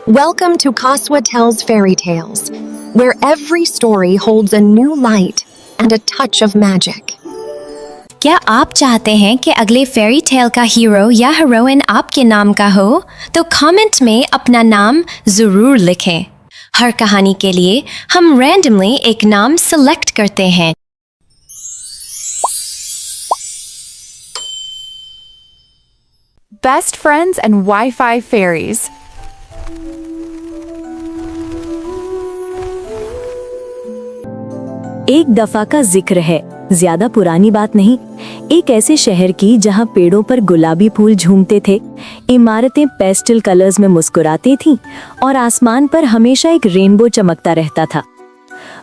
Welcome to Kaswa Tells Fairy Tales, where every story holds a new light and a touch of magic. क्या आप चाहते हैं कि अगले फेरी टेल का हीरो या हीरोइन आपके नाम का हो? तो कमेंट में अपना नाम ज़रूर लिखें। हर कहानी के लिए हम रैंडमली एक नाम सेलेक्ट करते हैं। Best friends and Wi-Fi fairies. एक दफा का जिक्र है, ज्यादा पुरानी बात नहीं। एक ऐसे शहर की जहां पेड़ों पर गुलाबी फूल झूमते थे, इमारतें पेस्टल कलर्स में मुस्कुराती थीं और आसमान पर हमेशा एक रेनबो चमकता रहता था।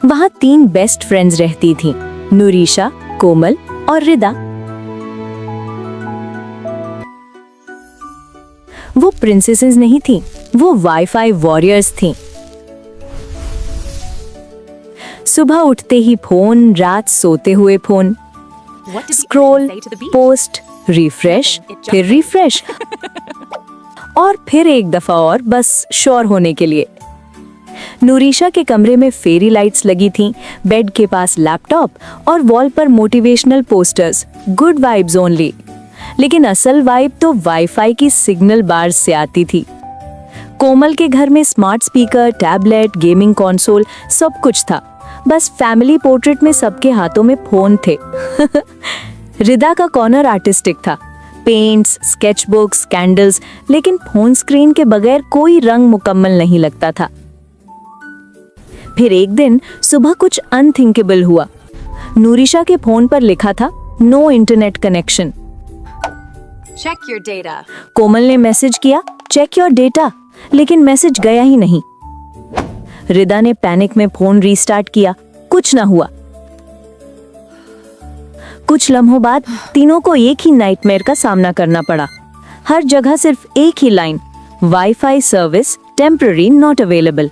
वहां 3 बेस्ट फ्रेंड्स रहती थीं, नूरिशा, कोमल और रिदा। वो प्रिंसेसेस नहीं थीं, वो वाईफाई वॉरियर्स थीं। सुबह उठते ही फोन, रात सोते हुए फोन, स्क्रॉल, पोस्ट, रिफ्रेश, फिर रिफ्रेश और फिर एक दफा और, बस श्योर होने के लिए। नूरिशा के कमरे में फेरी लाइट्स लगी थीं, बेड के पास लैपटॉप और वॉल पर motivational posters, good vibes only. लेकिन असल वाइब तो वाईफाई की सिग्नल बार्स से आती थी। कोमल के घर में smart speaker, tablet, gaming console सब कुछ था, बस फैमिली पोर्ट्रेट में सबके हाथों में फोन थे। रिदा का कॉर्नर आर्टिस्टिक था, पेंट्स, स्केचबुक्स, कैंडल्स, लेकिन फोन स्क्रीन के बगैर कोई रंग मुकम्मल नहीं लगता था। फिर एक दिन सुबह कुछ अनथिंकेबल हुआ। नूरिशा के फोन पर लिखा था no internet connection. Check your data. Komal ने मैसेज किया चेक योर डेटा, लेकिन मैसेज गया ही नहीं। रिदा ने पैनिक में फोन रीस्टार्ट किया, कुछ ना हुआ। कुछ लम्हों बाद तीनों को एक ही नाइटमेयर का सामना करना पड़ा। हर जगह सिर्फ एक ही line, wifi service temporary not available.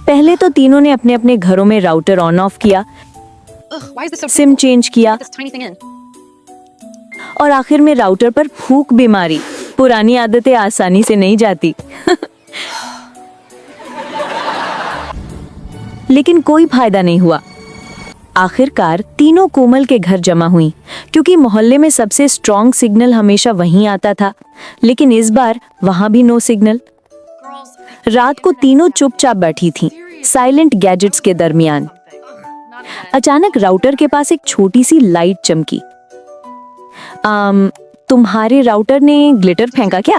पहले तो तीनों ने अपने अपने घरों में राउटर ऑन ऑफ किया, सिम चेंज किया और आखिर में राउटर पर फूंक भी मारी। पुरानी आदतें आसानी से नहीं जाती। लेकिन कोई फायदा नहीं हुआ। आखिरकार तीनों कोमल के घर जमा हुई, क्योंकि मोहल्ले में सबसे स्ट्रॉन्ग सिग्नल हमेशा वहीं आता था। लेकिन इस बार वहां भी नो सिग्नल। रात को तीनों चुपचाप बैठी थीं, साइलेंट गैजेट्स के दरमियान। अचानक राउटर के पास एक छोटी सी लाइट चमकी। तुम्हारे राउटर ने ग्लिटर फेंका क्या?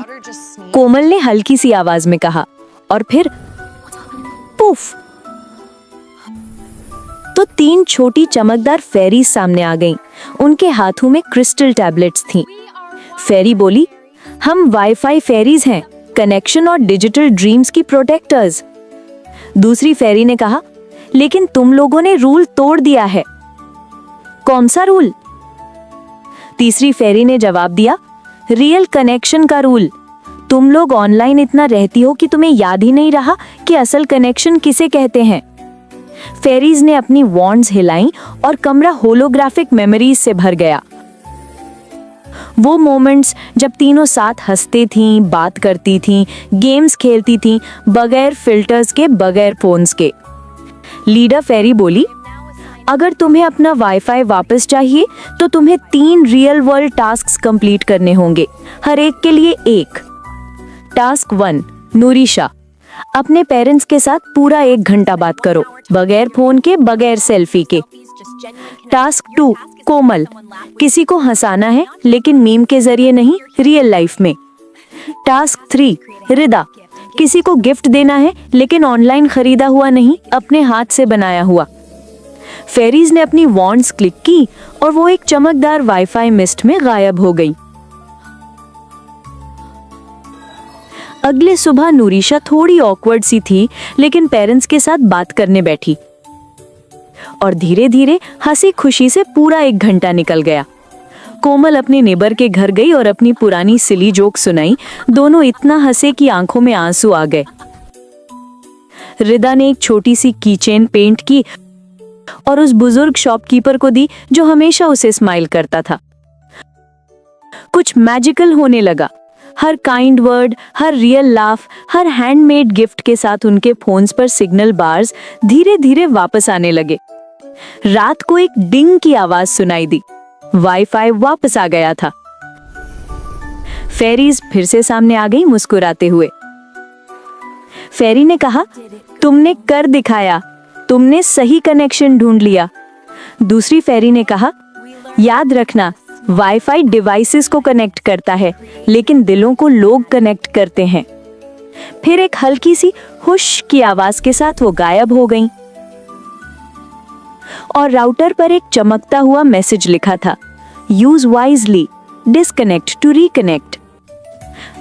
कोमल ने हल्की सी आवाज में कहा, और फिर पुफ, तो 3 छोटी चमकदार फेरीज सामने आ गईं। उनके हाथों में क्रिस्टल टैबलेट्स थीं। फेरी बोली, हम वाईफाई फेरीज हैं, कनेक्शन और डिजिटल ड्रीम्स की प्रोटेक्टर्स। दूसरी फेरी ने कहा, लेकिन तुम लोगों ने रूल तोड़ दिया है। कौन सा रूल? तीसरी फेरी ने जवाब दिया, रियल कनेक्शन का रूल। तुम लोग ऑनलाइन इतना रहती हो कि तुम्हें याद ही नहीं रहा कि असल कनेक्शन किसे कहते हैं। फेरीज ने अपनी वॉन्ड्स हिलाईं और कमरा होलोग्राफिक मेमोरीज से भर गया। वो मोमेंट्स जब तीनों साथ हंसती थीं, बात करती थीं, गेम्स खेलती थीं, बगैर फिल्टर्स के, बगैर फोन्स के। लीडर फेरी बोली, अगर तुम्हें अपना वाईफाई वापस चाहिए तो तुम्हें 3 रियल वर्ल्ड टास्क्स कंप्लीट करने होंगे, हर एक के लिए एक। टास्क 1, नूरिशा, अपने पेरेंट्स के साथ पूरा 1 घंटा बात करो, बगैर फोन के, बगैर सेल्फी के। टास्क 2, कोमल, किसी को हंसाना है, लेकिन मीम के जरिए नहीं, रियल लाइफ में। टास्क 3, रिदा, किसी को गिफ्ट देना है, लेकिन ऑनलाइन खरीदा हुआ नहीं, अपने हाथ से बनाया हुआ। फेरीज ने अपनी वॉन्ड्स क्लिक की और वो एक चमकदार वाईफाई मिस्ट में गायब हो गई। अगले सुबह नूरिशा थोड़ी ऑकवर्ड सी थी, लेकिन पेरेंट्स के साथ बात करने बैठी और धीरे धीरे हंसी खुशी से पूरा 1 घंटा निकल गया। कोमल अपने नेबर के घर गई और अपनी पुरानी सिली जोक सुनाई। दोनों इतना हंसे कि आंखों में आंसू आ गए। रिदा ने एक छोटी सी कीचेन पेंट की और उस बुजुर्ग शॉपकीपर को दी जो हमेशा उसे स्माइल करता था। कुछ मैजिकल होने लगा। हर काइंड वर्ड, हर रियल लाफ, हर हैंडमेड गिफ्ट के साथ उनके फोन्स पर सिग्नल बार्स धीरे धीरे वापस आने लगे। रात को एक डिंग की आवाज सुनाई दी। वाईफाई वापस आ गया था। फेरीज फिर से सामने आ गई मुस्कुराते हुए। फेरी ने कहा, तुमने कर दिखाया, तुमने सही कनेक्शन ढूंढ लिया। दूसरी फेरी ने कहा, याद रखना, वाईफाई डिवाइसेस को कनेक्ट करता है, लेकिन दिलों को लोग कनेक्ट करते हैं। फिर एक हल्की सी हुश की आवाज के साथ वो गायब हो गईं। और राउटर पर एक चमकता हुआ मैसेज लिखा था, use wisely, disconnect to reconnect.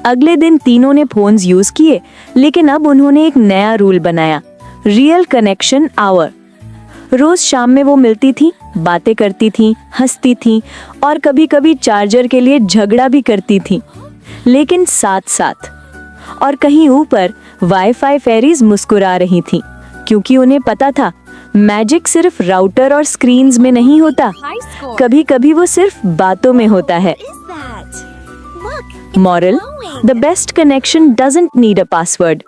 अगले दिन तीनों ने फोन्स यूज किए, लेकिन अब उन्होंने एक नया रूल बनाया, रियल कनेक्शन आवर। रोज शाम में वो मिलती थी, बातें करती थी, हंसती थी और कभी कभी चार्जर के लिए झगड़ा भी करती थी, लेकिन साथ साथ। और कहीं ऊपर वाईफाई फेरीज मुस्कुरा रही थीं, क्योंकि उन्हें पता था मैजिक सिर्फ राउटर और स्क्रीन्स में नहीं होता, कभी कभी वो सिर्फ बातों में होता है। Moral: the best connection doesn't need a password.